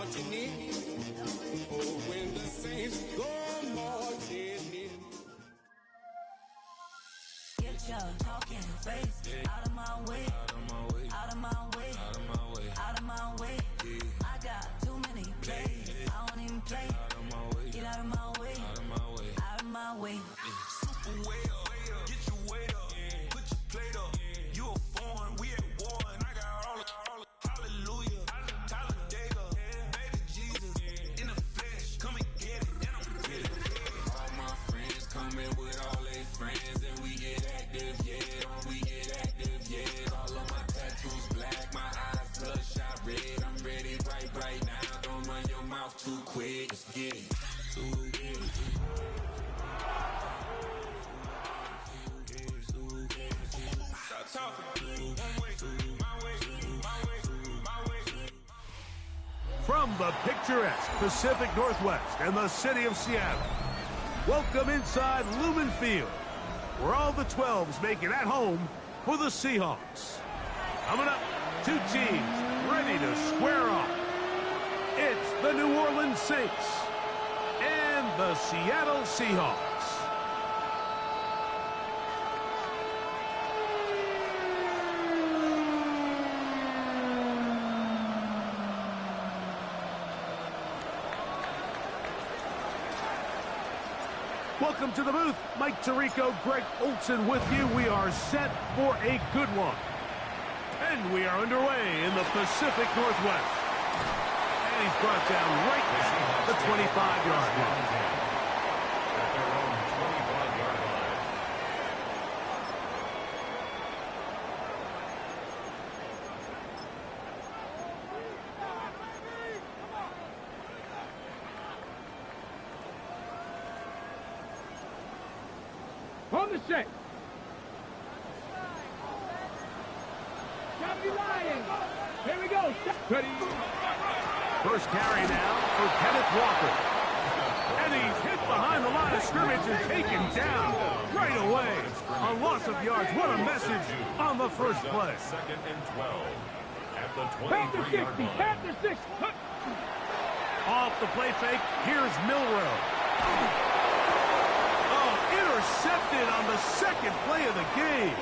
marching in. Oh, when the saints go marching in. Get your talking face out of my way. Out of my way. Out of my way. Out of my way. Out of my way. I got too many plays. I don't even play. Out of my way. Get out of my way. Out of my way. Out of my way. Super way up. Get your weight up. Put your plate up. You a foreign. We at war. And I got all the hallelujah. Talladega. Baby Jesus. In the flesh. Come and get it. And I'm with it. All my friends coming with all their friends. And we get active, yeah. We get active, yeah. All of my tattoos black. My eyes bloodshot red. I'm ready right now. Don't run your mouth too quick. Let's get it. From the picturesque Pacific Northwest and the city of Seattle, welcome inside Lumen Field, where all the 12s make it at home for the Seahawks. Coming up, two teams ready to square off. It's the New Orleans Saints and the Seattle Seahawks. Welcome to the booth. Mike Tirico, Greg Olson with you. We are set for a good one. And we are underway in the Pacific Northwest. And he's brought down right at the 25-yard line. On the set. Gotta be lying. Here we go. Ready. First carry now for Kenneth Walker. And he's hit behind the line of scrimmage and taken down right away. A loss of yards. What a message on the first play. Second and 12 at the 23-yard line. Panther 6. Off the play fake, here's Milrow. Oh, intercepted on the second play of the game.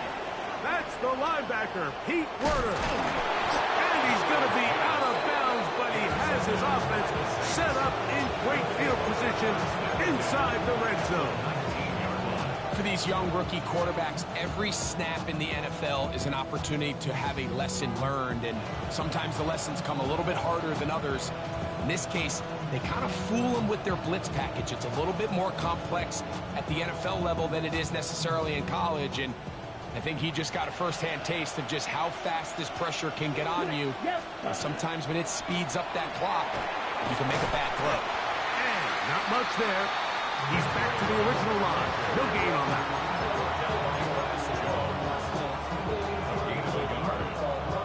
That's the linebacker, Pete Werner. And he's going to be out of bounds, but he has his offense set up in great field position inside the red zone. For these young rookie quarterbacks, every snap in the NFL is an opportunity to have a lesson learned, and sometimes the lessons come a little bit harder than others. In this case, they kind of fool them with their blitz package. It's a little bit more complex at the NFL level than it is necessarily in college, and I think he just got a first-hand taste of just how fast this pressure can get on you. Sometimes when it speeds up that clock, you can make a bad throw. And not much there. He's back to the original line. No gain on that one.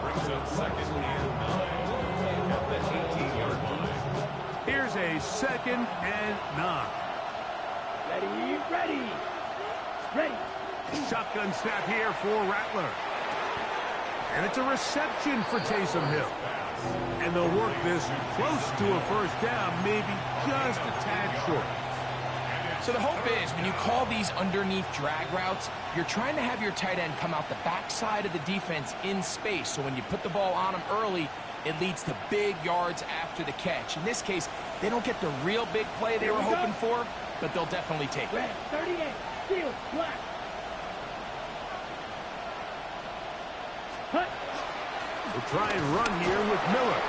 Brings up second and 9 at the 18-yard line. Here's a 2nd and 9. Ready. Shotgun snap here for Rattler. And it's a reception for Taysom Hill. And they'll work this close to a first down, maybe just a tad short. So the hope is when you call these underneath drag routes, you're trying to have your tight end come out the backside of the defense in space. So when you put the ball on him early, it leads to big yards after the catch. In this case, they don't get the real big play they were hoping for, but they'll definitely take it. Red 38. Field black. Hut. We'll try and run here with Miller.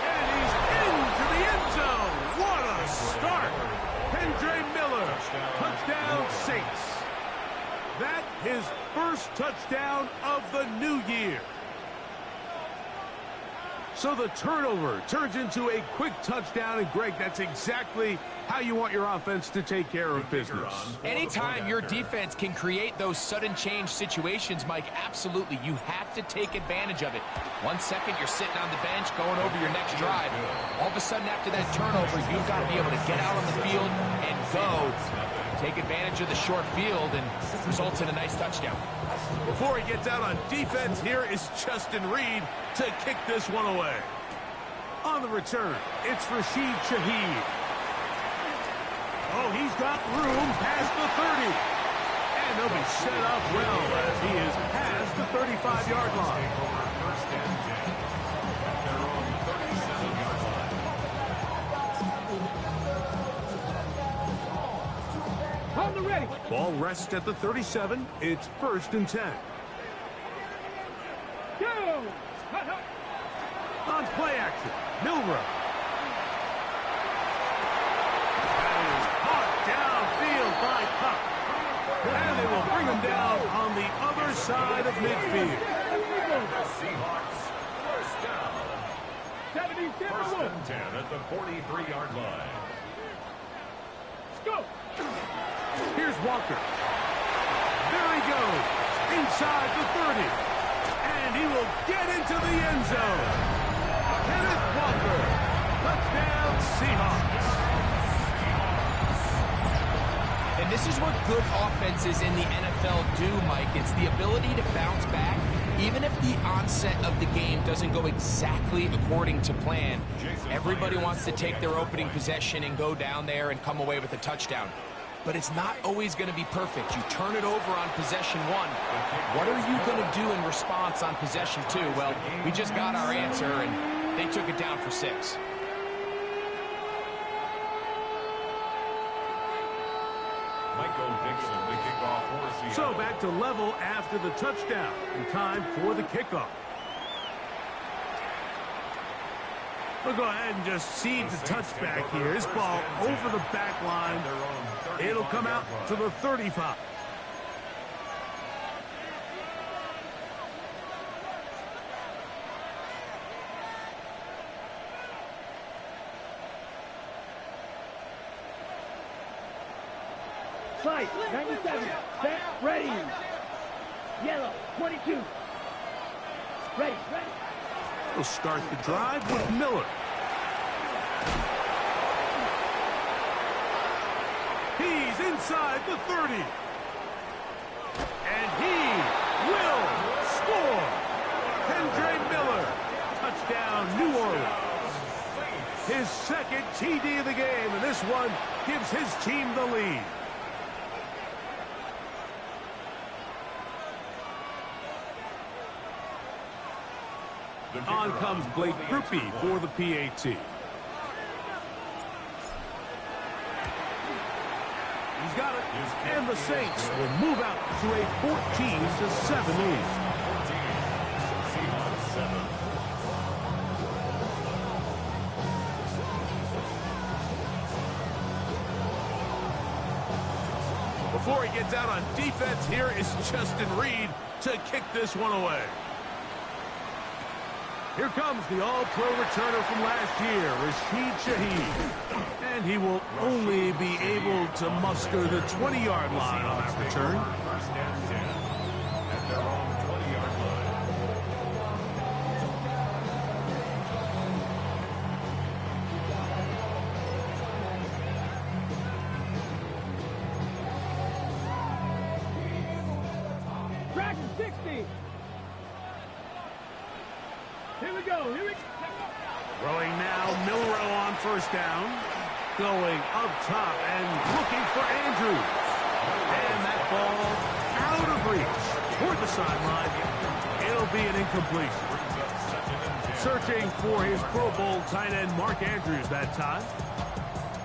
And he's into the end zone. What a start. Kendre Miller, touchdown Saints. That his first touchdown of the new year. So the turnover turns into a quick touchdown, and Greg, that's exactly how you want your offense to take care of business. Anytime your defense can create those sudden change situations, Mike, absolutely, you have to take advantage of it. 1 second, you're sitting on the bench going over your next drive. All of a sudden, after that turnover, you've got to be able to get out on the field and go. Take advantage of the short field and results in a nice touchdown. Before he gets out on defense, here is Justin Reed to kick this one away. On On the return, it's Rashid Shaheed. Oh, he's got room past the 30. And they'll be set up well as he is past the 35-yard line. First and 10. They're on the 37-yard line. On the ready. Ball rests at the 37. It's 1st and 10. Go. On play action, Milrow. That is caught downfield by Cup. And they will bring him down on the other side of midfield. The Seahawks, first down. 77. First and 10 at the 43-yard line. Let's go. Here's Walker. There he goes, inside the 30. And he will get into the end zone. Kenneth Walker, touchdown Seahawks. And this is what good offenses in the NFL do, Mike. It's the ability to bounce back, even if the onset of the game doesn't go exactly according to plan. Everybody wants to take their opening possession and go down there and come away with a touchdown. But it's not always going to be perfect. You turn it over on possession 1. What are you going to do in response on possession 2? Well, we just got our answer, and they took it down for 6. Michael Dixon, the kickoff for Seattle. So back to level after the touchdown, and time for the kickoff. We'll go ahead and just seed the touchback here. This ball over the back line. It'll come out to the 35. Sight, 97. Set, ready. Yellow, 22. Ready. We'll start the drive with Miller. He's inside the 30. And he will score. Kendre Miller. Touchdown, New Orleans. His second TD of the game, and this one gives his team the lead. On comes Blake Grupe for the PAT. He's got it. And the Saints will move out to a 14-7 lead. Seahawks 7. Before he gets out on defense, here is Justin Reed to kick this one away. Here comes the all-pro returner from last year, Rashid Shaheed. And he will only be able to muster the 20-yard line on that return. First and 10 at their own 20-yard line. Track 60. Here we go. Throwing now, Milrow on first down. Going up top and looking for Andrews. And that ball out of reach toward the sideline. It'll be an incompletion. Searching for his Pro Bowl tight end Mark Andrews that time.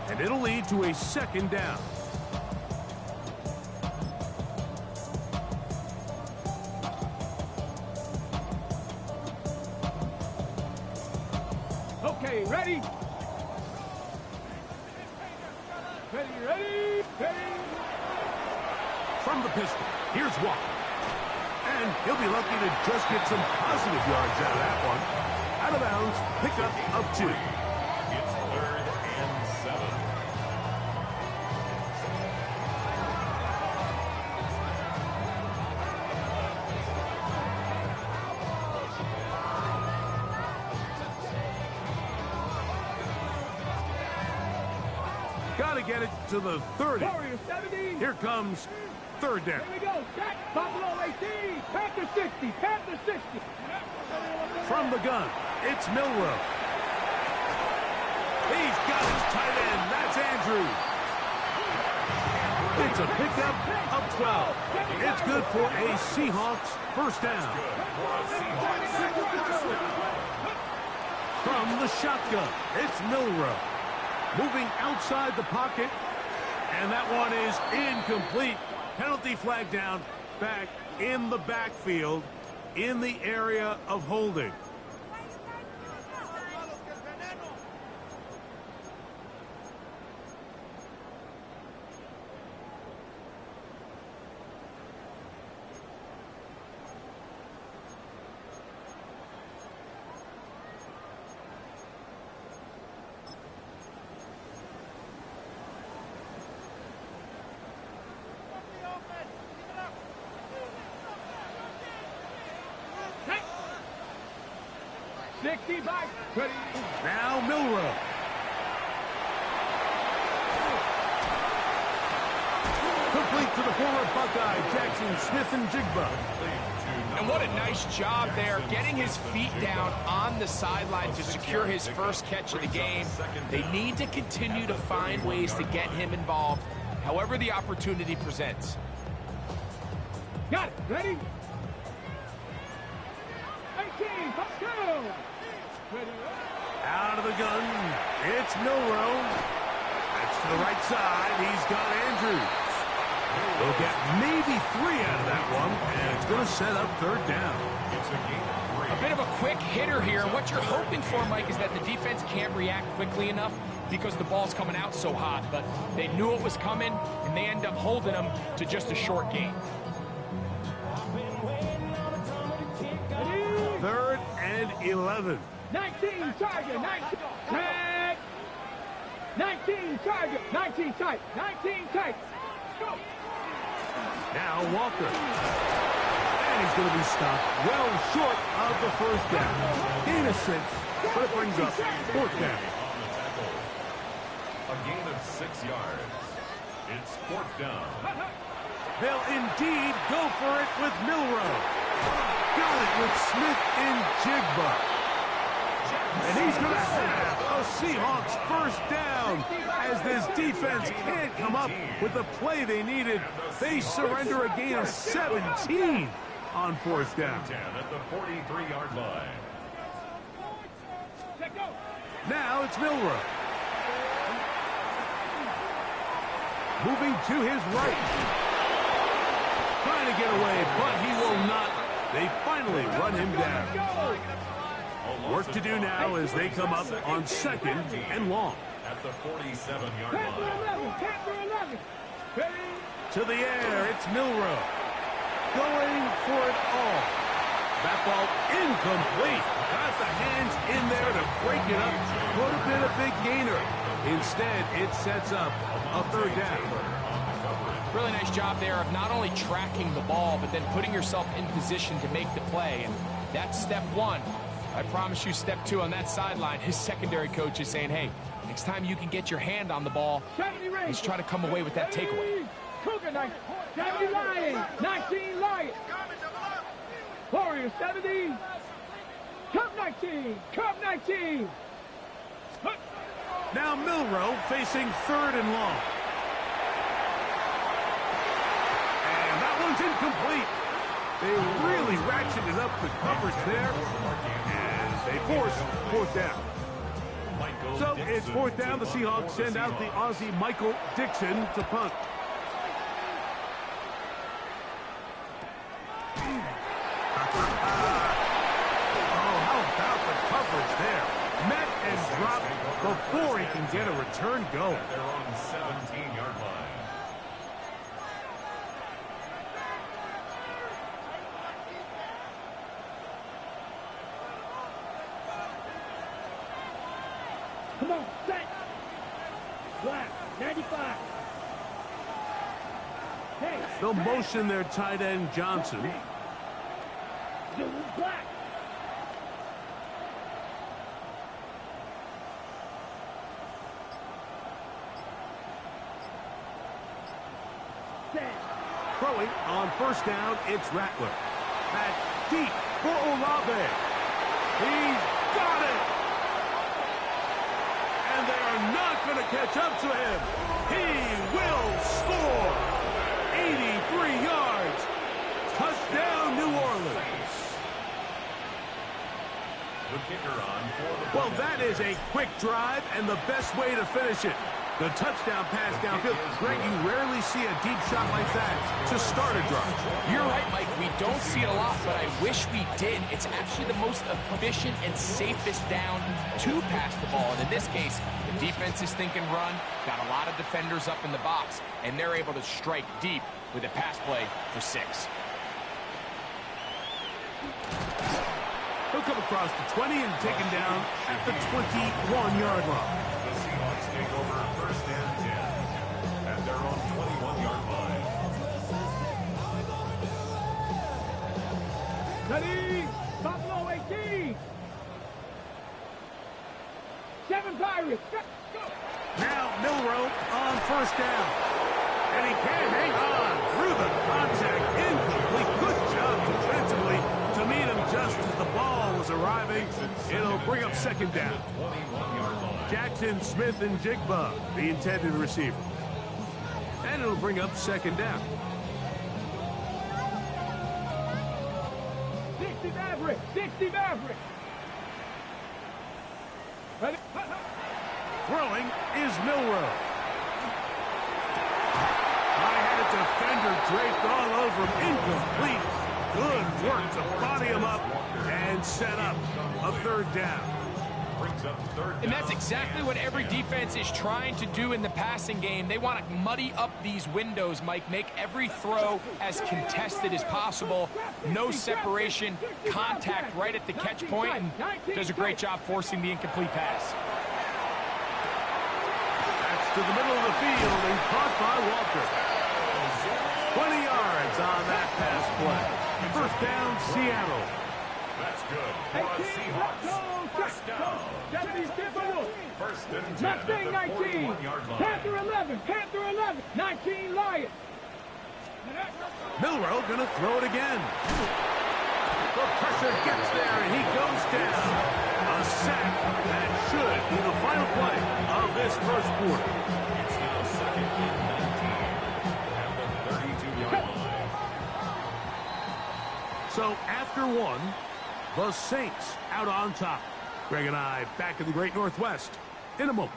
And it'll lead to a 2nd down. Okay, ready? Ready. From the pistol, here's Walker. And he'll be lucky to just get some positive yards out of that one. Out of bounds, pickup of 2. It's 3rd and 7. Got to get it to the 30. Warrior 70. Here comes 3rd down. Here we go. Jack, Buffalo 18. Panther 60. From the gun, it's Milrow. Andrews. It's a pickup of 12. It's good for a Seahawks first down. From the shotgun, it's Milroe. Moving outside the pocket, and that one is incomplete. Penalty flag down, back in the backfield, in the area of holding. Now Milroe. Complete to the former Buckeye, Jackson Smith-Njigba. And what a nice job there, getting his feet down on the sideline to secure his first catch of the game. They need to continue to find ways to get him involved, however the opportunity presents. Got it. Ready? 18. Let's go. Ready. Out of the gun, it's Milroe. That's to the right side. He's got Andrews. They'll get maybe 3 out of that one, and it's going to set up third down. A bit of a quick hitter here. What you're hoping for, Mike, is that the defense can't react quickly enough because the ball's coming out so hot. But they knew it was coming, and they end up holding them to just a short gain. 3rd and 11. 19 target. 19 tag. 19 target. 19 tight. 19 tight. Go. Now Walker. And he's going to be stopped well short of the first down. Gain of 6, but it brings up 4th down. A gain of 6 yards. It's 4th down. They'll indeed go for it with Milroe. Got it with Smith-Njigba. And he's going to have a Seahawks first down as this defense can't come up with the play they needed. They surrender a gain of 17 on 4th down. At the 43-yard line. Now it's Milroe. Moving to his right. Trying to get away, but he will not. They finally run him down. Work to do now as they come up on 2nd and long. At the 47-yard line. To the air, it's Milroe. Going for it all. That ball incomplete. Got the hands in there to break it up. Could have been a big gainer. Instead, it sets up a 3rd down. Really nice job there of not only tracking the ball, but then putting yourself in position to make the play. And that's step 1. I promise you step 2 on that sideline. His secondary coach is saying, hey, next time you can get your hand on the ball, let's try to come away with that takeaway. 70 Lions, 19 Lions. Warriors 70. Cup 19, Cup 19. Now Milroe facing 3rd and long. And that one's incomplete. They really ratcheted up the coverage there. And they force 4th down. So it's 4th down. The Seahawks send out the Aussie Michael Dixon to punt. Oh, how about the coverage there? Met and dropped before he can get a return going. They're on the 17-yard line. Come on, set. Black, 95. Hey, They'll motion their tight end Johnson. Black. Throwing on 1st down, it's Rattler. Back deep for Olave. He's got it. And they are not going to catch up to him. He will score. 83 yards. Touchdown, New Orleans. The kicker on for the Well, that is a quick drive and the best way to finish it. The touchdown pass downfield. Greg, you rarely see a deep shot like that to start a drive. You're right, Mike. We don't see it a lot, but I wish we did. It's actually the most efficient and safest down to pass the ball. And in this case, the defense is thinking run, got a lot of defenders up in the box, and they're able to strike deep with a pass play for 6. He'll come across the 20 and taken down at the 21-yard line. The Seahawks take over first and 10 at their own 21-yard line. Ready? Buffalo 18. 7 Pirates. Go. Now Milroe on first down. And he can't hang on through the contact. Incomplete. Good job defensively to meet him just as the ball was arriving. It'll bring up second down. 21-yard line. Jackson, Smith, and Jigba, the intended receiver. And it'll bring up second down. 60 Maverick. 60 Maverick. Ready? Throwing is Milroe. High-headed defender draped all over him. Incomplete. Good work to body him up and set up a third down. Brings up third down. And that's exactly what every defense is trying to do in the passing game. They want to muddy up these windows, Mike, make every throw as contested as possible. No separation, contact right at the catch point, and does a great job forcing the incomplete pass. That's to the middle of the field and caught by Walker. 20 yards on that pass play. First down, Seattle. That's good for the Seahawks. First down. First and 10 at Mustang the 19. 41-yard line. Panther 11. Panther 11. 19 Lions. Milroe gonna throw it again. The pressure gets there and he goes down. A sack that should be the final play of this first quarter. It's now second and 19 at the 32-yard line. So after one, the Saints out on top. Greg and I back in the Great Northwest in a moment.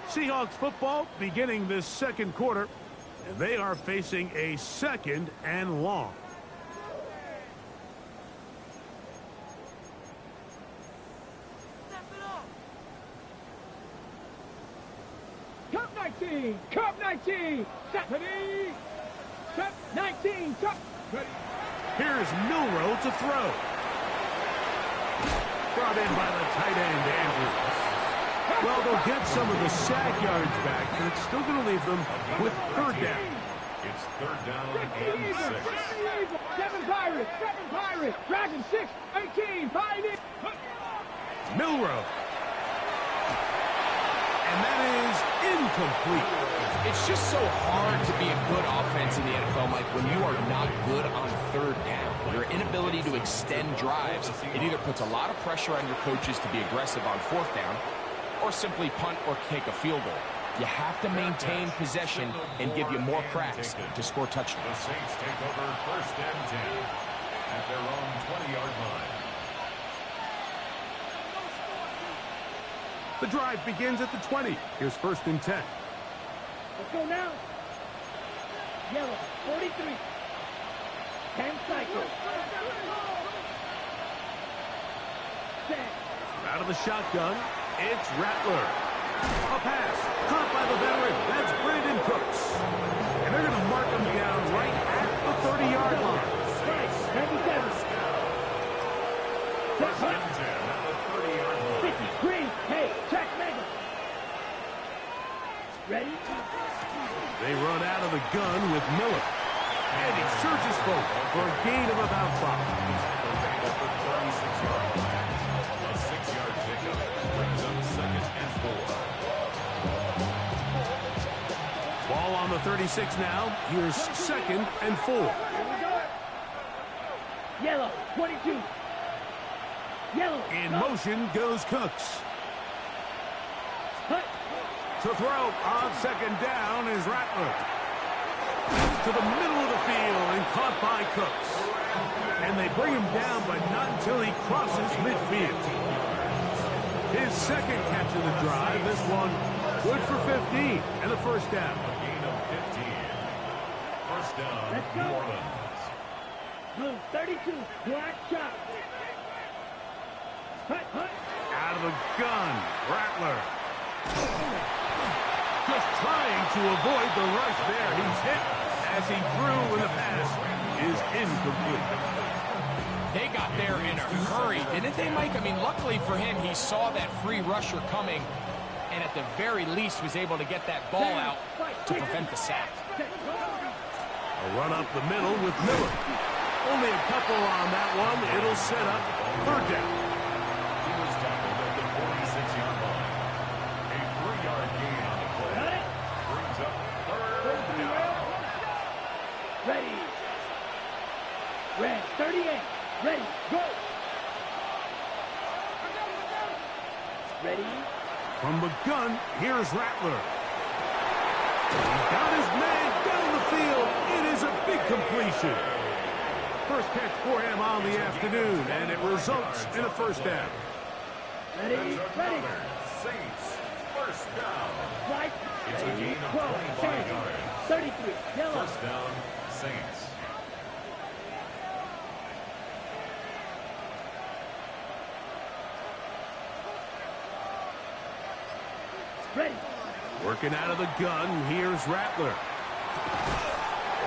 Seahawks football beginning this second quarter, and they are facing a second and long. Cup 19. Cup 19. Ready? Cup 19. Cup. Ready. Here's Milroe to throw. Brought in by the tight end, Andrews. Well, they'll get some of the sack yards back, but it's still going to leave them with third down. It's third down and 6. 7 Pirates. 7 Pirates. Dragon 6. 18. Pioneer. Milroe. And that is incomplete. It's just so hard to be a good offense in the NFL, Mike, when you are not good on third down. Your inability to extend drives, it either puts a lot of pressure on your coaches to be aggressive on fourth down or simply punt or kick a field goal. You have to maintain possession and give you more cracks to score The touchdowns. Saints take over first and 10 at their own 20-yard line. The drive begins at the 20. Here's first and 10. Let's go now. Yellow. 43. 10 cycles. Out of the shotgun, it's Rattler. A pass caught by the veteran. That's Brandon Cooks. And they're going to mark him down right at the 30-yard line. 97. First and 10 at the 30-yard line. 50. Green. Hey, check mega. Ready? They run out of the gun with Miller. And he surges forward for a gain of about 5. At the 36-yard line. A 6-yard pickup brings up second and 4. Ball on the 36 now. Here's second and 4. Here we go. Yellow. 22. Yellow. In motion goes Cooks. To throw on second down is Rattler. To the middle of the field and caught by Cooks. And they bring him down, but not until he crosses midfield. His second catch of the drive. This one good for 15 and a first down. A gain of 15. First down, New Orleans. Blue 32, black shot. Out of the gun, Rattler. Just trying to avoid the rush there. He's hit as he threw, and the pass is incomplete. They got there in a hurry, didn't they, Mike? I mean, luckily for him, he saw that free rusher coming, and at the very least was able to get that ball out to prevent the sack. A run up the middle with Miller. Only a couple on that one. It'll set up third down. He was tackled at the 46-yard line. A 3-yard gain on the play. Brings up third down. Ready. Red 38. Ready. Go. Ready. From the gun, here's Rattler. He's got his man down the field. It is a big completion. First catch for him on the afternoon, and it results in a first down. Ready. Ready. Saints. First down. Right. It's a gain of 25 yards. 33. Yellow. First down, Saints. Ready. Working out of the gun, here's Rattler.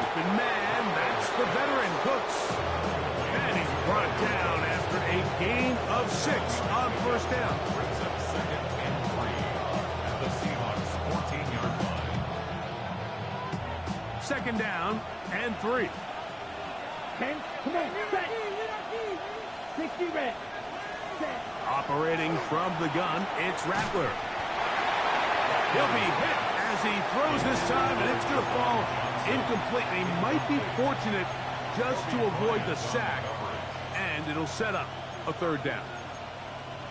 Open man, that's the veteran Cooks. And he's brought down after a gain of 6 on first down. Brings up second and 3 at the Seahawks' 14-yard line. Second down and 3. 10. Come on. Set. 60 red. Set. Operating from the gun, it's Rattler. He'll be hit as he throws this time, and it's going to fall incomplete. He might be fortunate just to avoid the sack, and it'll set up a third down.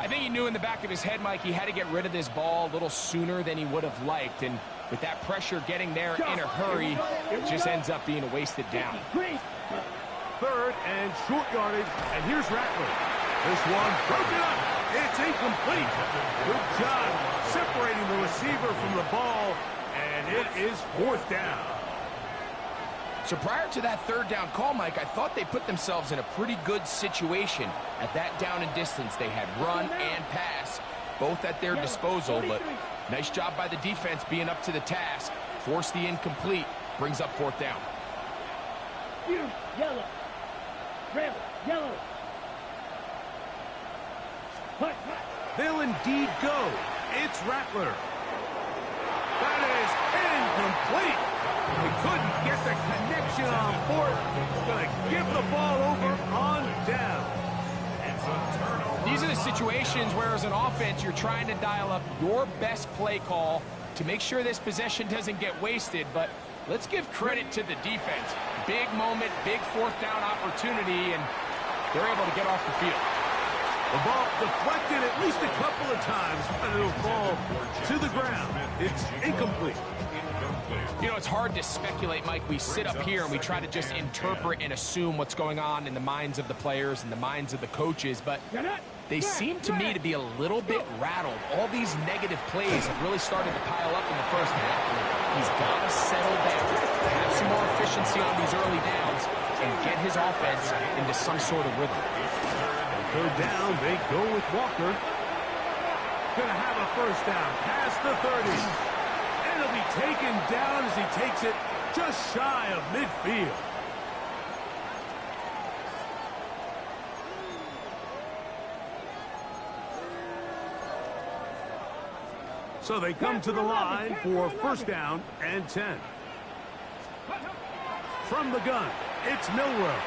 I think he knew in the back of his head, Mike, he had to get rid of this ball a little sooner than he would have liked, and with that pressure getting there in a hurry, it just ends up being a wasted down. Third and short yardage, and here's Rattler. This one broken up. It's incomplete. Good job separating the receiver from the ball, and it is fourth down. So prior to that third down call, Mike, I thought they put themselves in a pretty good situation at that down and distance. They had run and pass, both at their disposal, but nice job by the defense being up to the task. Force the incomplete, brings up fourth down. Yellow. Red. Yellow. They'll indeed go. It's Rattler. That is incomplete. He couldn't get the connection on fourth. Going to give the ball over on down. It's a turnover. These are the situations where, as an offense, you're trying to dial up your best play call to make sure this possession doesn't get wasted, but let's give credit to the defense. Big moment, big fourth down opportunity, and they're able to get off the field. The ball deflected at least a couple of times, but it'll fall to the ground. It's incomplete. You know, it's hard to speculate, Mike. We sit up here and we try to just interpret and assume what's going on in the minds of the players and the minds of the coaches, but they seem to me to be a little bit rattled. All these negative plays have really started to pile up in the first half. He's got to settle down, have some more efficiency on these early downs, and get his offense into some sort of rhythm. Third down, they go with Walker. Going to have a first down past the 30. And he'll be taken down as he takes it just shy of midfield. So they come to the line for first down and 10. From the gun, it's Milrow.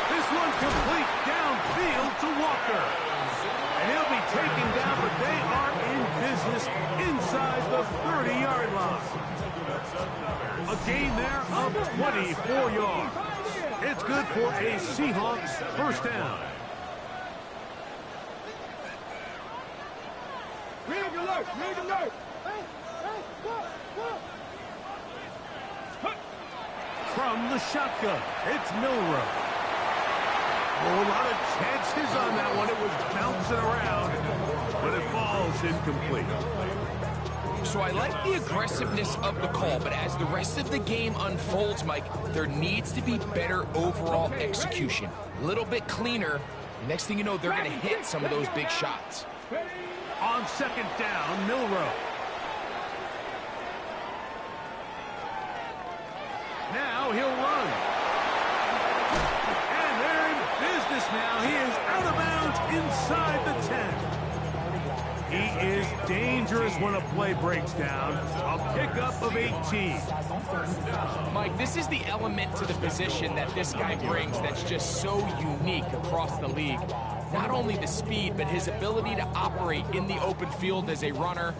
This one's complete downfield to Walker. And he'll be taken down, but they are in business inside the 30-yard line. A gain there of 24 yards. It's good for a Seahawks first down. Rig alert! Rig alert! From the shotgun, it's Milrow. Oh, a lot of chances on that one. It was bouncing around, but it falls incomplete. So I like the aggressiveness of the call, but as the rest of the game unfolds, Mike, there needs to be better overall execution. A little bit cleaner. Next thing you know, they're going to hit some of those big shots. On second down, Milrow. Now he'll run. And they're in business now. He is out of bounds inside the 10. He is dangerous when a play breaks down. A pickup of 18. Mike, this is the element to the position that this guy brings that's just so unique across the league. Not only the speed, but his ability to operate in the open field as a runner.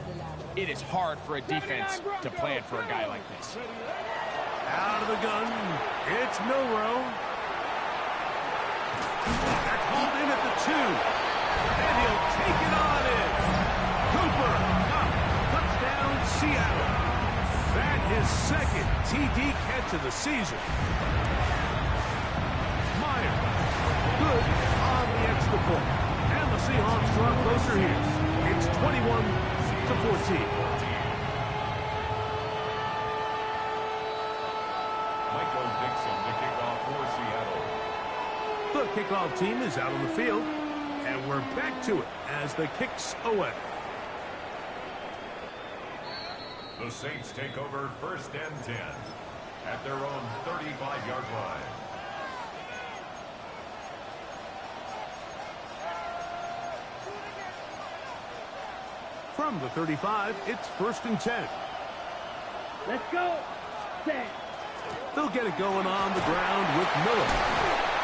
It is hard for a defense to plan for a guy like this. Out of the gun, it's Milrow. That's hauled in at the 2. And he'll take it on in. Cooper, touchdown, Seattle. That is second TD catch of the season. Meyer, good on the extra point. And the Seahawks draw closer here. It's 21-14. The kickoff team is out on the field, and we're back to it as the kick's away. The Saints take over 1st and 10 at their own 35-yard line. From the 35, it's 1st and 10. Let's go. 10. They'll get it going on the ground with Miller.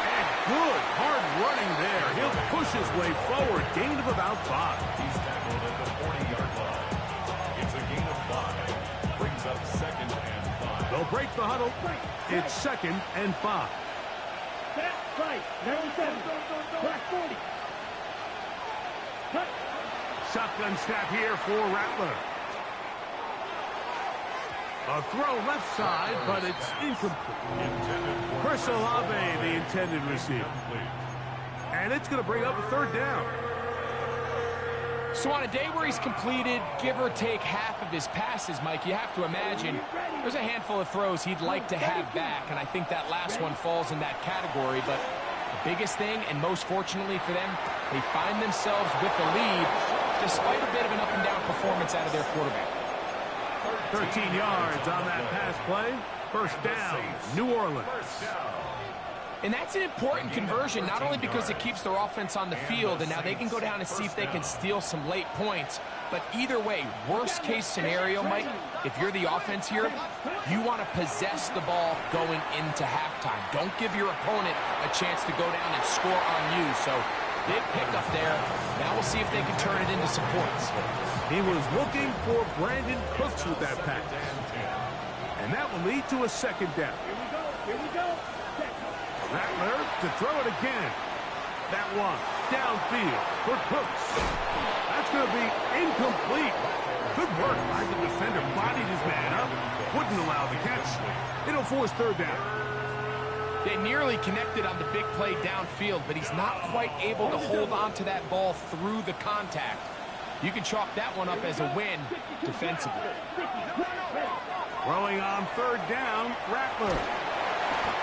And good hard running there. He'll push his way forward. Gain of about 5. He's tackled at the 40-yard line. It's a gain of 5. Brings up 2nd and 5. They'll break the huddle. It's 2nd and 5. Set, right. Number 7. Black 40. Cut. Shotgun snap here for Rattler. A throw left side, but it's incomplete. Chris Olave, the intended receiver. And it's going to bring up a 3rd down. So on a day where he's completed, give or take half of his passes, Mike, you have to imagine there's a handful of throws he'd like to have back, and I think that last one falls in that category. But the biggest thing, and most fortunately for them, they find themselves with the lead despite a bit of an up-and-down performance out of their quarterback. 13 yards on that pass play. 1st down, New Orleans. And that's an important conversion, not only because it keeps their offense on the field, and now they can go down and see if they can steal some late points. But either way, worst case scenario, Mike, if you're the offense here, you want to possess the ball going into halftime. Don't give your opponent a chance to go down and score on you. So big pickup there. Now we'll see if they can turn it into some points. He was looking for Brandon Cooks with that pass. And that will lead to a 2nd down. Here we go. Rattler to throw it again. That one downfield for Cooks. That's going to be incomplete. Good work by the defender. Bodied his man up. Wouldn't allow the catch. It'll force 3rd down. They nearly connected on the big play downfield, but he's not quite able to hold on to that ball through the contact. You can chalk that one up as a win defensively. Throwing on 3rd down, Rattler.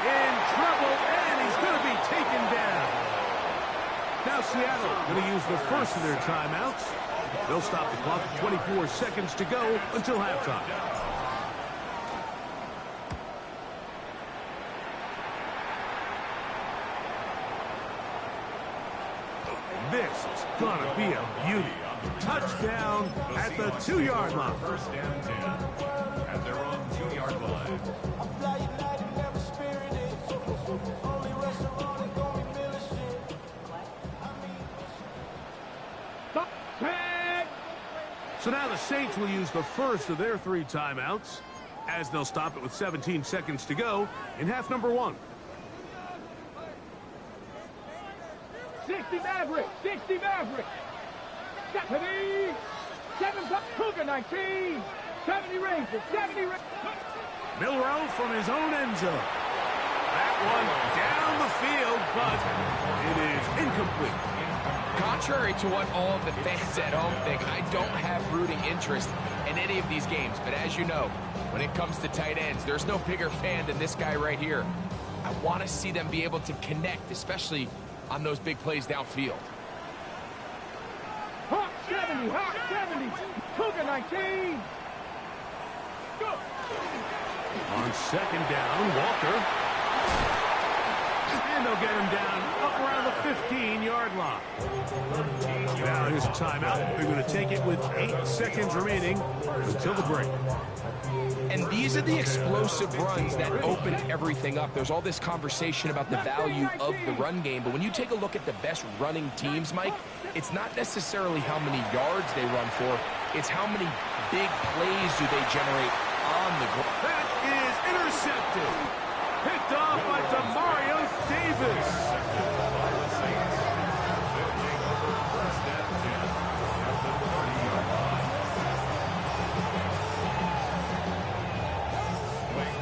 In trouble, and he's going to be taken down. Now Seattle going to use the first of their timeouts. They'll stop the clock at 24 seconds to go until halftime. This is going to be a beauty. Touchdown at the 2-yard line. 1st and 10 at their own 2-yard line. So now the Saints will use the first of their 3 timeouts as they'll stop it with 17 seconds to go in half number 1. 60 Maverick. 60 Maverick. Stephanie. Cougar 19. 70 Rangers. 70 Rangers. Milrow from his own end zone. That one down the field, but it is incomplete. Contrary to what all of the fans at home think, I don't have rooting interest in any of these games. But as you know, when it comes to tight ends, there's no bigger fan than this guy right here. I want to see them be able to connect, especially on those big plays downfield. Hawk 70. Hawk 70. Cougar 19. Go. On second down, Walker. And they'll get him down up around the 15-yard line. Now his timeout. They're going to take it with 8 seconds remaining until the break. And these are the explosive runs that open everything up. There's all this conversation about the value of the run game, but when you take a look at the best running teams, Mike, it's not necessarily how many yards they run for, it's how many big plays do they generate on the ground. That is intercepted. Picked off by Demario Davis.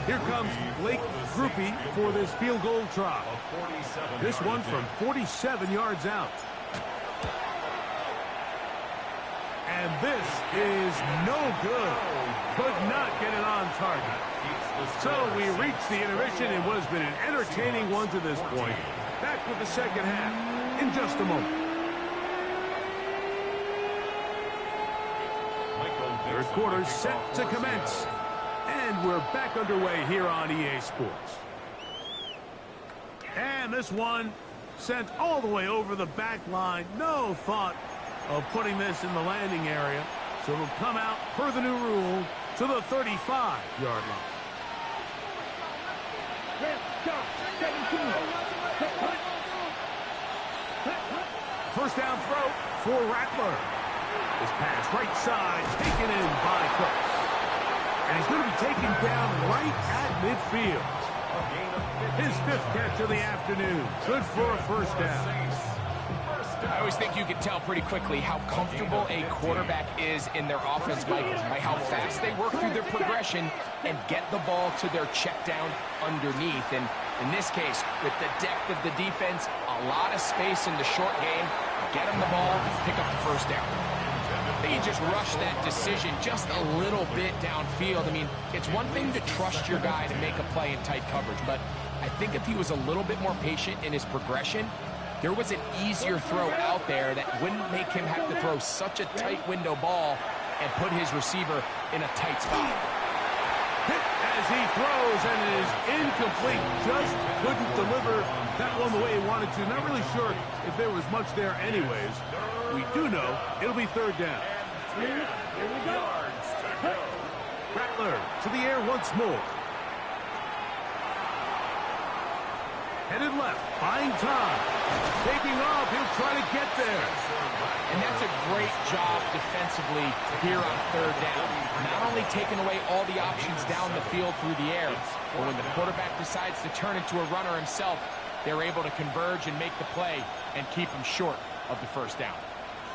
Here comes Blake Groupie for this field goal try. This one from 47 yards out. And this is no good. Could not get it on target. So we reach the intermission in what has been an entertaining one to this point. Back with the second half in just a moment. Third quarter set to commence. And we're back underway here on EA Sports. And this one sent all the way over the back line. No thought of putting this in the landing area. So it'll come out per the new rule to the 35-yard line. First down throw for Rattler. This pass right side taken in by Cooks. And he's going to be taken down right at midfield. His 5th catch of the afternoon. Good for a first down. I always think you can tell pretty quickly how comfortable a quarterback is in their offense, Mike, by how fast they work through their progression and get the ball to their check down underneath. And in this case, with the depth of the defense, a lot of space in the short game, get them the ball, pick up the first down. They just rush that decision just a little bit downfield. I mean, it's one thing to trust your guy to make a play in tight coverage, but I think if he was a little bit more patient in his progression, there was an easier throw out there that wouldn't make him have to throw such a tight window ball and put his receiver in a tight spot. Hit as he throws, and it is incomplete. Just couldn't deliver that one the way he wanted to. Not really sure if there was much there anyways. We do know it'll be third down. Here we go. Rattler to the air once more. Headed left, buying time. Taking off, he'll try to get there. And that's a great job defensively here on third down. Not only taking away all the options down the field through the air, but when the quarterback decides to turn into a runner himself, they're able to converge and make the play and keep him short of the first down.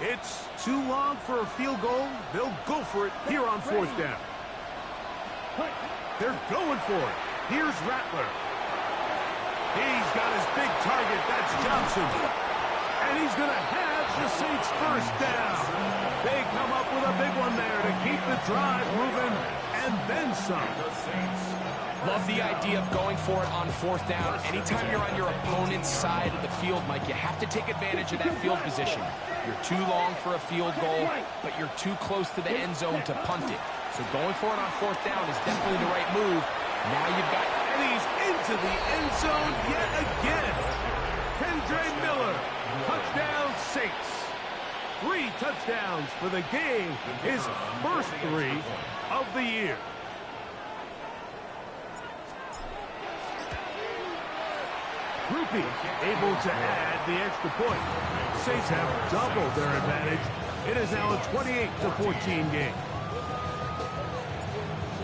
It's too long for a field goal. They'll go for it here on fourth down. They're going for it. Here's Rattler. He's got his big target. That's Johnson. And he's going to have the Saints first down. They come up with a big one there to keep the drive moving and then some. Love the idea of going for it on fourth down. Anytime you're on your opponent's side of the field, Mike, you have to take advantage of that field position. You're too long for a field goal, but you're too close to the end zone to punt it. So going for it on fourth down is definitely the right move. Now you've got... And he's into the end zone yet again. Kendre Miller, touchdown Saints. 3 touchdowns for the game, his first 3 of the year. Groupie able to add the extra point. Saints have doubled their advantage. It is now a 28-14 game.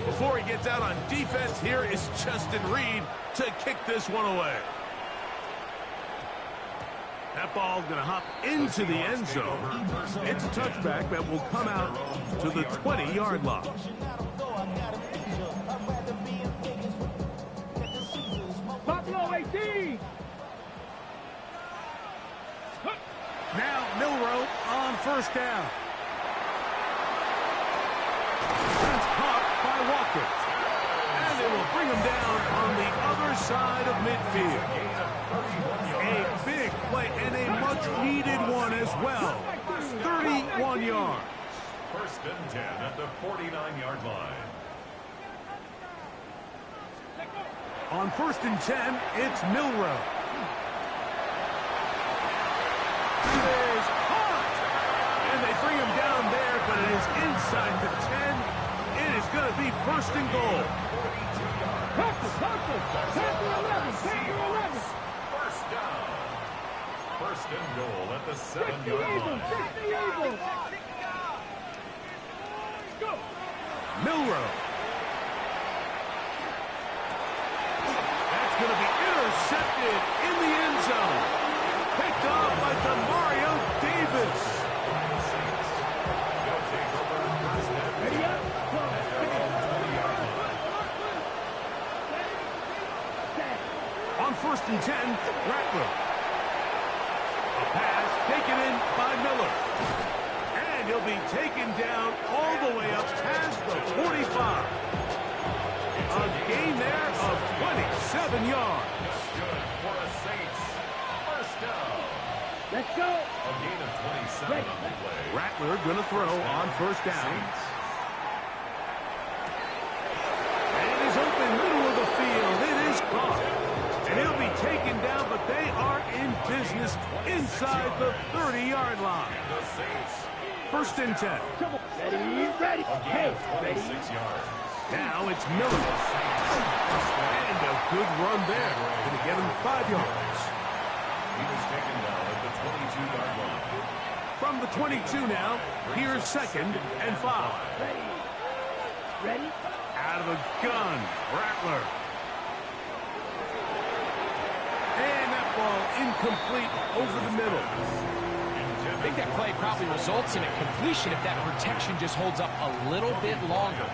Before he gets out on defense, here is Justin Reed to kick this one away. That ball going to hop into the end zone. It's a touchback that will come out to the 20-yard line. Buffalo 18. Now Milroe on first down. That's caught by Walker. And it will bring him down on the other side of midfield. A big play and a much-needed one as well. 31 yards. First and 10 at the 49-yard line. On first and 10, it's Milroe. It is caught. And they bring him down there, but it is inside the 10. It is going to be first and goal. First down. First and goal at the 7-yard line. Milroe. That's going to be intercepted in the end zone. Picked off by Demario Davis. On first and 10, Rattler. A pass taken in by Miller. And he'll be taken down all the way up past the 45. A gain there of 27 yards. Just good for the Saints. First down. Let's go. A gain of 27 on the play. Rattler going to throw on first down. And it is open middle of the field. It is caught. And he'll be taken down, but they are in business inside the 30-yard line. The Saints. First and 10. Ready. Hey, 26 yards. Now it's Miller. And a good run there. Going to get him 5 yards. He was taken down at the 22-yard line. From the 22 now, here's second and 5. Ready. Out of the gun, Rattler. And that ball incomplete over the middle. I think that play probably results in a completion if that protection just holds up a little bit longer.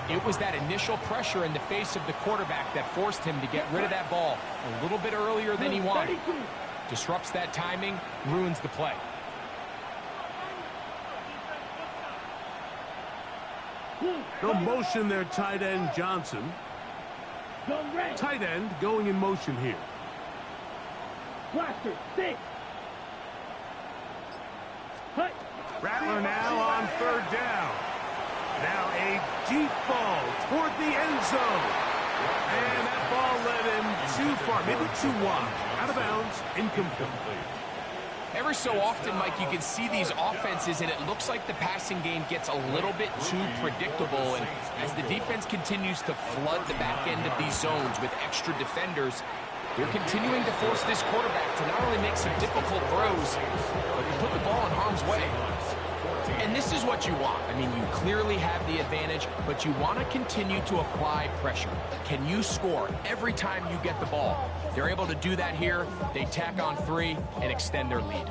It was that initial pressure in the face of the quarterback that forced him to get rid of that ball a little bit earlier than he wanted. Disrupts that timing, ruins the play. The motion there, tight end Johnson. Tight end going in motion here. Blaster, 6. Rattler now on third down. Now a deep ball toward the end zone. And that ball led him too far, maybe too wide. Out of bounds, incomplete. Every so often, Mike, you can see these offenses, and it looks like the passing game gets a little bit too predictable. And as the defense continues to flood the back end of these zones with extra defenders, they're continuing to force this quarterback to not only make some difficult throws, but to put the ball in harm's way. And this is what you want. I mean, you clearly have the advantage, but you want to continue to apply pressure. Can you score every time you get the ball? They're able to do that here. They tack on 3 and extend their lead.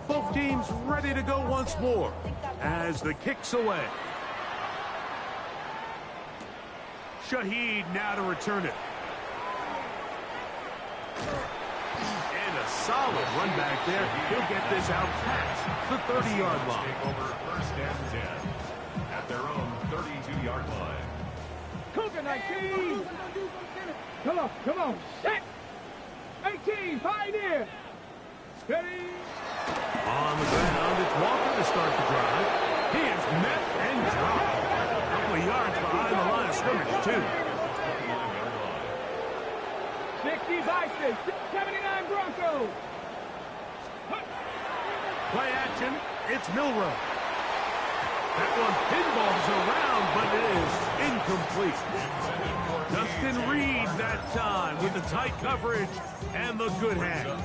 Both teams ready to go once more as the kick's away. Shaheed now to return it. And a solid run back there. He'll get this out past the 30-yard line. Take over first and 10 at their own 32-yard line. Cougar 19. Come on. Set. 18, Pioneer. Ready. On the ground, it's Walker to start the drive. He is met and dropped. A couple of yards behind the line of scrimmage, too. 60 Vikings, 79 Broncos. Play action, it's Milroe. That one pinballs around, but it is incomplete. Justin Reed that time with the tight coverage and the good hand.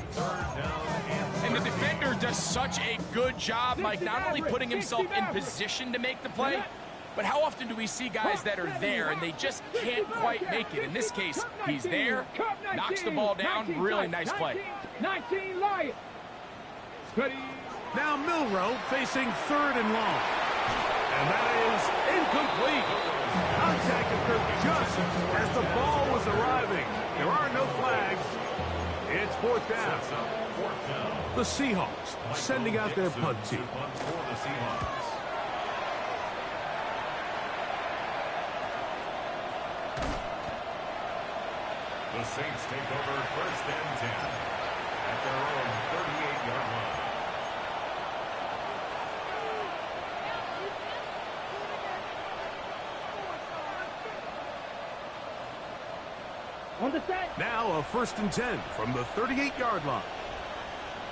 And the defender does such a good job, Mike, not only putting himself in position to make the play, But how often do we see guys that are there and they just can't quite make it? In this case, he's there, knocks the ball down. Really nice play. 19 Lions. Now Milroe facing 3rd and long. And that is incomplete. Contact occurred just as the ball was arriving. There are no flags. It's 4th down. The Seahawks sending out their punt team. The Saints take over 1st and 10 at their own 38-yard line. On the set. Now a 1st and 10 from the 38-yard line.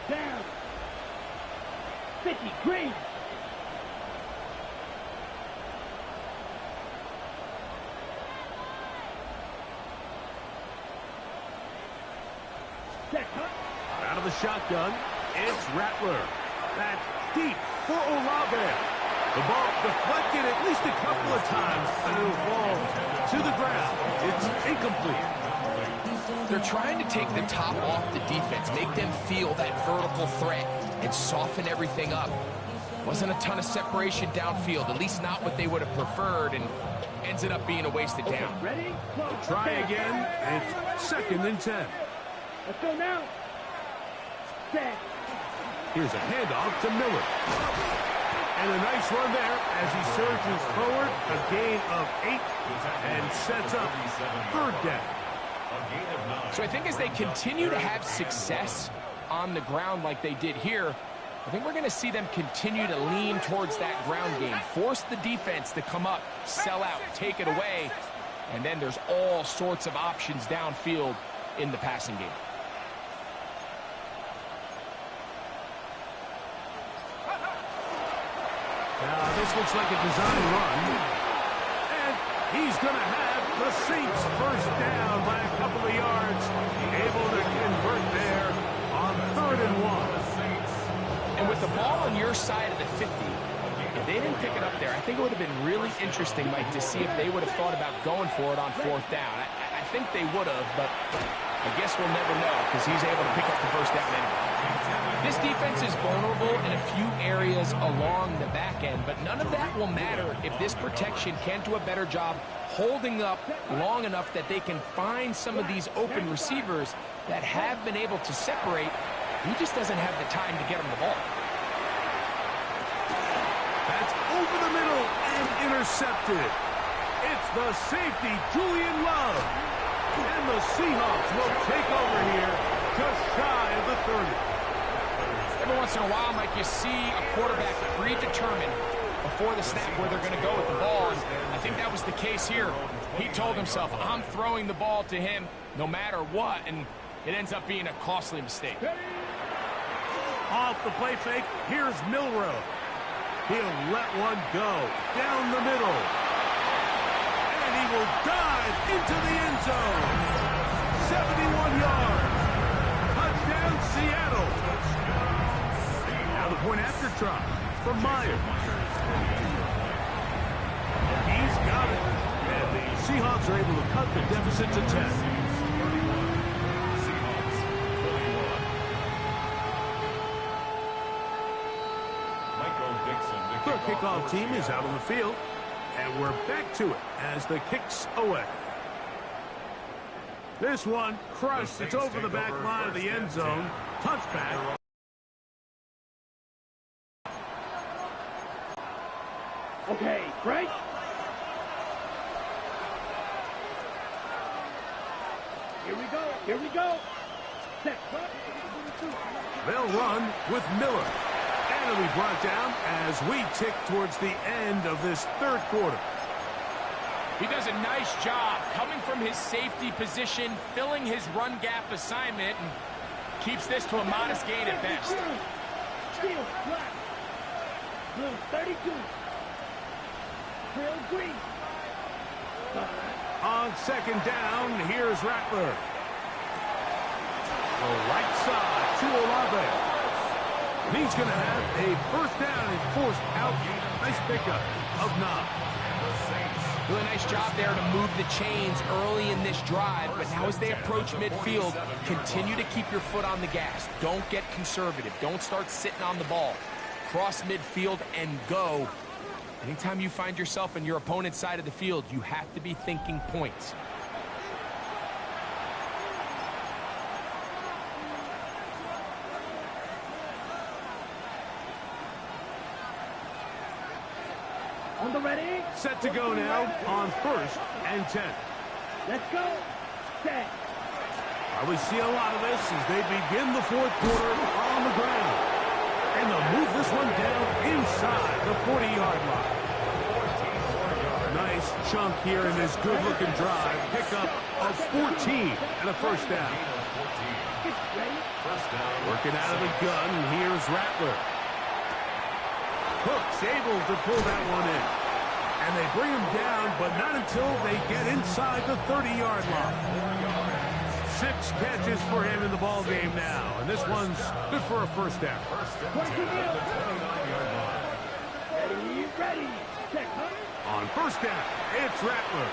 Down. 50, green. Out of the shotgun, it's Rattler. That's deep for Olave. The ball deflected at least a couple of times, and it'll fall to the ground. It's incomplete. They're trying to take the top off the defense, make them feel that vertical threat, and soften everything up. Wasn't a ton of separation downfield, at least not what they would have preferred, and ends up being a wasted down. Ready? Try again. It's 2nd and 10. Let's go now. Set. Here's a handoff to Miller. And a nice run there as he surges forward. A gain of 8 and sets up 3rd down. So I think as they continue to have success on the ground like they did here, I think we're going to see them continue to lean towards that ground game. Force the defense to come up, sell out, take it away, and then there's all sorts of options downfield in the passing game. Now, this looks like a design run. And he's going to have the Saints 1st down by a couple of yards. Able to convert there on 3rd and 1. And with the ball on your side of the 50, if they didn't pick it up there, I think it would have been really interesting, Mike, to see if they would have thought about going for it on 4th down. I think they would have, but I guess we'll never know because he's able to pick up the 1st down anyway. This defense is vulnerable in a few areas along the back end, but none of that will matter if this protection can't do a better job holding up long enough that they can find some of these open receivers that have been able to separate. He just doesn't have the time to get him the ball. That's over the middle and intercepted. It's the safety, Julian Love. And the Seahawks will take over here just shy of the 30. Every once in a while, Mike, you see a quarterback predetermined before the snap where they're going to go with the ball, and I think that was the case here. He told himself, I'm throwing the ball to him no matter what, and it ends up being a costly mistake. Off the play fake, here's Milroe. He'll let one go down the middle. And he will dive into the end zone. 71 yards. Touchdown, Seattle. Now the point after try from Myers. He's got it. And the Seahawks are able to cut the deficit to 10. The kickoff team is out on the field, and we're back to it as the kick's away. This one crushed. It's over the back line of the end zone. Touchback. Okay, break. Here we go. Here we go. Set. They'll run with Miller. And it'll be brought down as we tick towards the end of this 3rd quarter. He does a nice job coming from his safety position, filling his run gap assignment, and keeps this to a modest gain at best. Steel, black. Blue, 32. Trail green. On 2nd down, here's Rattler. The right side to Olave. He's going to have a first down. He's forced out. Nice pickup of 9. Really nice job there to move the chains early in this drive, but now as they approach midfield, continue to keep your foot on the gas. Don't get conservative. Don't start sitting on the ball. Cross midfield and go. Anytime you find yourself on your opponent's side of the field, you have to be thinking points. On the ready. Set to go now on 1st and 10. Let's go. Set. We see a lot of this as they begin the 4th quarter on the ground. And they'll move this one down inside the 40-yard line. Nice chunk here in this good-looking drive. Pickup of 14 and a first down. Working out of the gun, here's Rattler. Hook's able to pull that one in. And they bring him down, but not until they get inside the 30-yard line. 6 catches for him in the ball game now, and this one's good for a first down. Ready. Check. On first down, it's Rattler.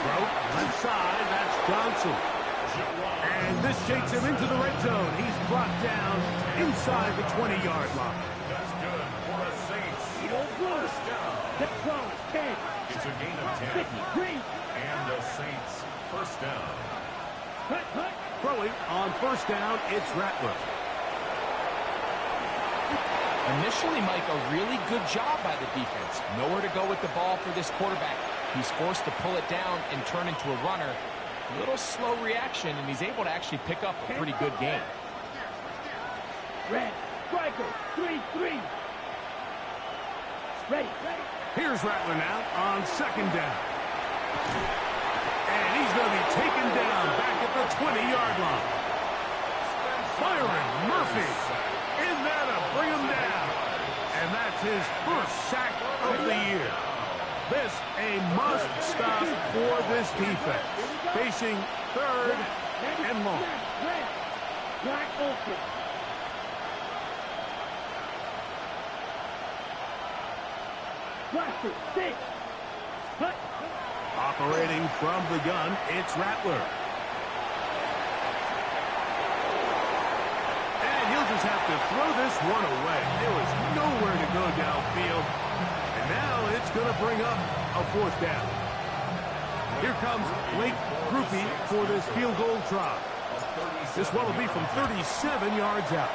Throw, left side, that's Johnson. And this takes him into the red zone. He's brought down inside the 20-yard line. That's good for the Saints. First down. Let's go. 10. It's a gain of 10. 53. And the Saints first down. Cut. Throwing on first down, it's Rattler. Initially, Mike, a really good job by the defense. Nowhere to go with the ball for this quarterback. He's forced to pull it down and turn into a runner. A little slow reaction, and he's able to actually pick up a pretty good game. Red. Striker. 3-3. Ready. Here's Rattler now on second down. And he's going to be taken down back at the 20-yard line. Byron Murphy in there to bring him down. And that's his first sack of the year. This a must stop for this defense. Facing 3rd and long. Black open. Blaster. 6. Cut. Operating from the gun, it's Rattler. And he'll just have to throw this one away. There was nowhere to go downfield. And now it's going to bring up a 4th down. Here comes Blake Groupie for this field goal try. This one will be from 37 yards out.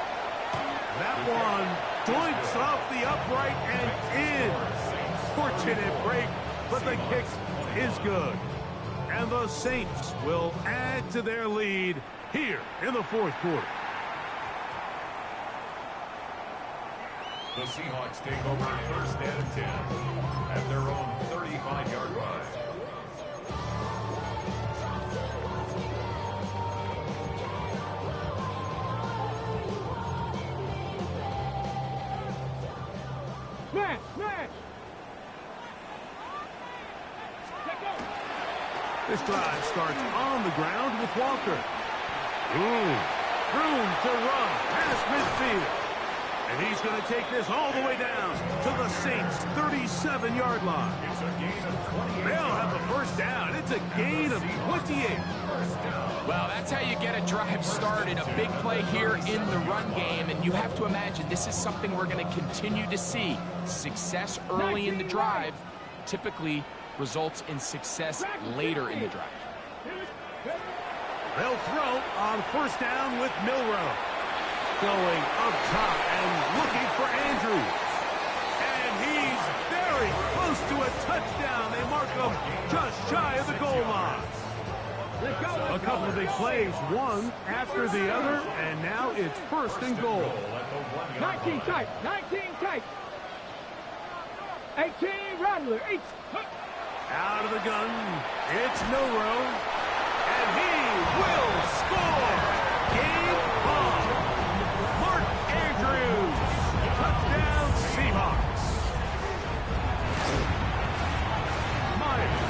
That one doinks off the upright and in. Fortunate break, but the kick is good. And the Saints will add to their lead here in the 4th quarter. The Seahawks take over 1st and 10 at their own 35-yard line. Smash. This drive starts on the ground with Walker. Room to run past midfield. And he's going to take this all the way down to the Saints' 37-yard line. It's a gain of 28. They'll have the first down. It's a gain of 28. Well, that's how you get a drive started. A big play here in the run game, and you have to imagine this is something we're going to continue to see. Success early in the drive typically results in success later in the drive. They'll throw on first down with Milroe. Going up top and looking for Andrews. And he's very close to a touchdown. They mark him just shy of the goal line. A couple of big plays, one after the other, and now it's 1st and goal. 19 tight. 18 Rattler. 8. Out of the gun, it's Milroe, and he will score. Game on. Mark Andrews, touchdown Seahawks. Myers,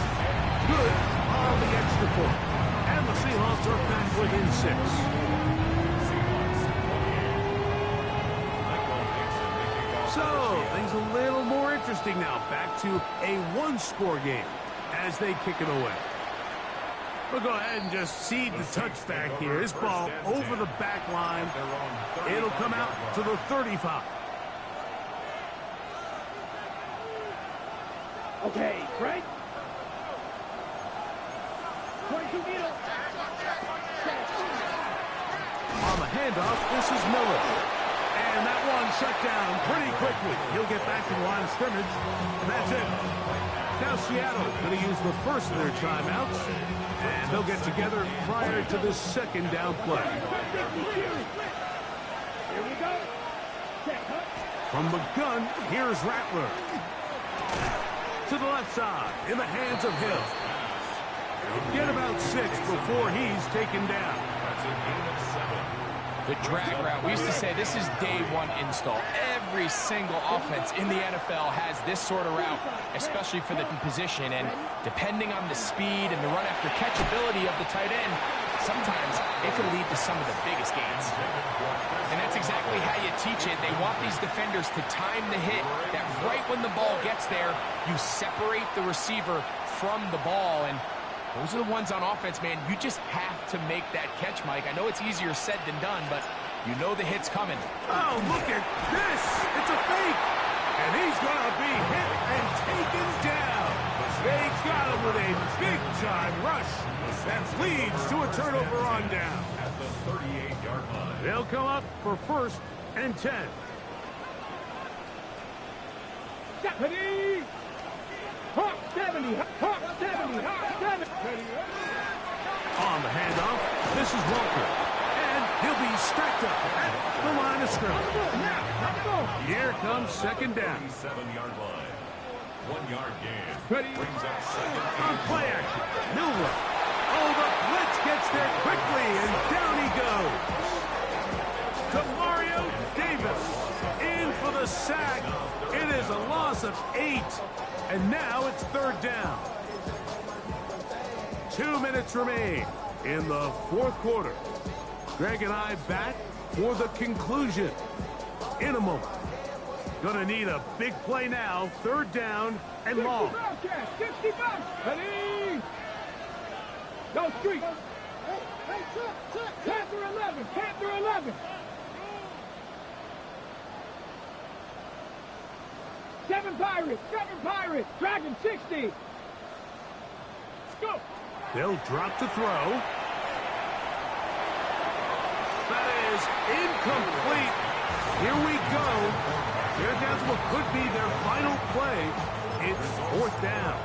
good on the extra point, and the Seahawks are back within 6. So, things a little more interesting now. Back to a one-score game as they kick it away. We'll go ahead and just seed the touchback here. This ball over the back line. It'll come out to the 35. Okay, right? 22 meters. On the handoff, this is Miller. And that one shut down pretty quickly. He'll get back to the line of scrimmage, and that's it. Now Seattle going to use the first of their timeouts, and they'll get together prior to the second down play. Here we go. Check, huh? From the gun, here's Rattler. To the left side, in the hands of Hill. He'll get about 6 before he's taken down. That's a gain of 7. The drag route, we used to say this is day one install. Every single offense in the NFL has this sort of route, especially for the position. And depending on the speed and the run after catch ability of the tight end, sometimes it can lead to some of the biggest gains. And that's exactly how you teach it. They want these defenders to time the hit, that right when the ball gets there, you separate the receiver from the ball. And those are the ones on offense, man. You just have to make that catch, Mike. I know it's easier said than done, but you know the hit's coming. Oh, look at this. It's a fake. And he's going to be hit and taken down. They got him with a big-time rush that leads to a turnover on down. At the 38-yard line. They'll come up for 1st and 10. Deputy! Hawk 70! Hawk 70! Hawk 70! On the handoff, this is Walker. And he'll be stacked up at the line of scrimmage. Here comes second down. 7-yard line. 1-yard gain. Ready? Brings up second On and play action, Milrow. Oh, the blitz gets there quickly, and down he goes. Mario Davis in for the sack. It is a loss of 8, and now it's 3rd down. 2 minutes remain in the 4th quarter. Greg and I back for the conclusion in a moment. Gonna need a big play now. 3rd down and long. 60 bucks! Ready? Go street! Panther 11! Panther 11! 7 Pirates! 7 Pirates! Dragon 60! Let's go! They'll drop the throw. That is incomplete. Here we go. They're down to what could be their final play. It's 4th down.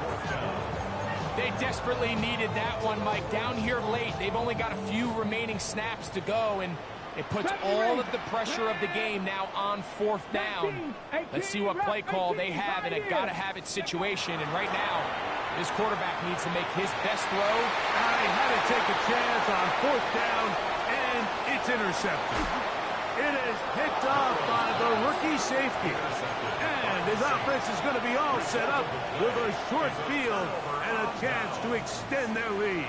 They desperately needed that one, Mike. Down here late, they've only got a few remaining snaps to go, and it puts all of the pressure of the game now on 4th down. Let's see what play call they have in a gotta-have-it situation. And right now, this quarterback needs to make his best throw. I had to take a chance on 4th down, and it's intercepted. It is picked off by the rookie safety. And his offense is going to be all set up with a short field and a chance to extend their lead.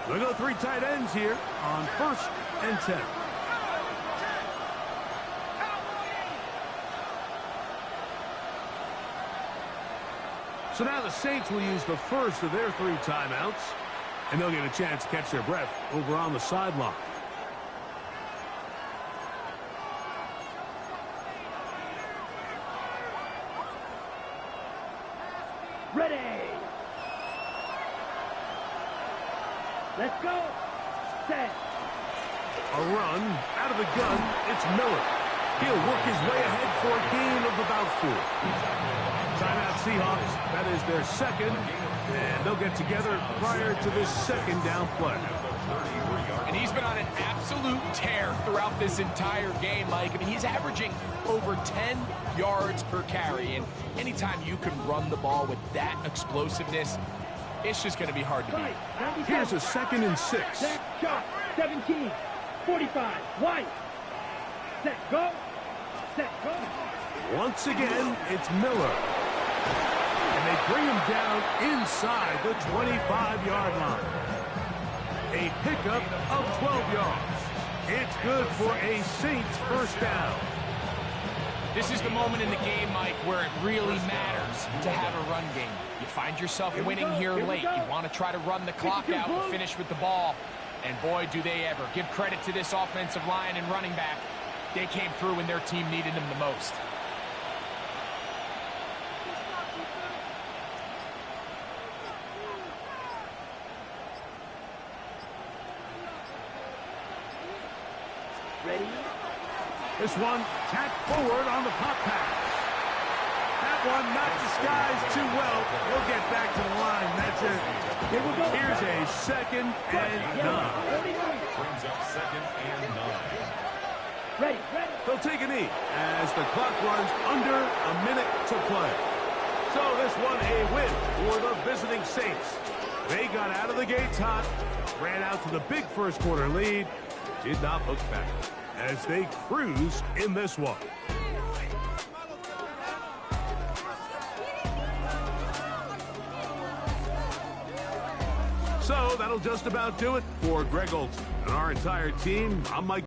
We'll go 3 tight ends here on 1st and 10. So now the Saints will use the first of their 3 timeouts, and they'll get a chance to catch their breath over on the sideline. Ready! Let's go! Set! A run out of the gun. It's Miller. He'll work his way ahead for a gain of about 4. Timeout Seahawks. That is their 2nd, and they'll get together prior to this 2nd down play. And he's been on an absolute tear throughout this entire game, Mike. I mean, he's averaging over 10 yards per carry. And anytime you can run the ball with that explosiveness, it's just going to be hard to beat. Here's a 2nd and 6. Set, shot, 17, 45, White. Set, go. Set, go. Once again, it's Miller. And they bring him down inside the 25-yard line. A pickup of 12 yards. It's good for a Saints 1st down. This is the moment in the game, Mike, where it really matters to have a run game. You find yourself winning here late. You want to try to run the clock out and finish with the ball. And boy, do they ever. Give credit to this offensive line and running back. They came through when their team needed them the most. Ready? This one tacked forward on the pop pass. That one not disguised too well. He'll get back to the line. That's it. Here we go. Here's a 2nd and 9. Brings up 2nd and 9. Ready, ready. They'll take a knee as the clock runs under a minute to play. So this one a win for the visiting Saints. They got out of the gates hot, ran out to the big first quarter lead, did not look back as they cruise in this one. So that'll just about do it for Greg Olson and our entire team. I'm Mike.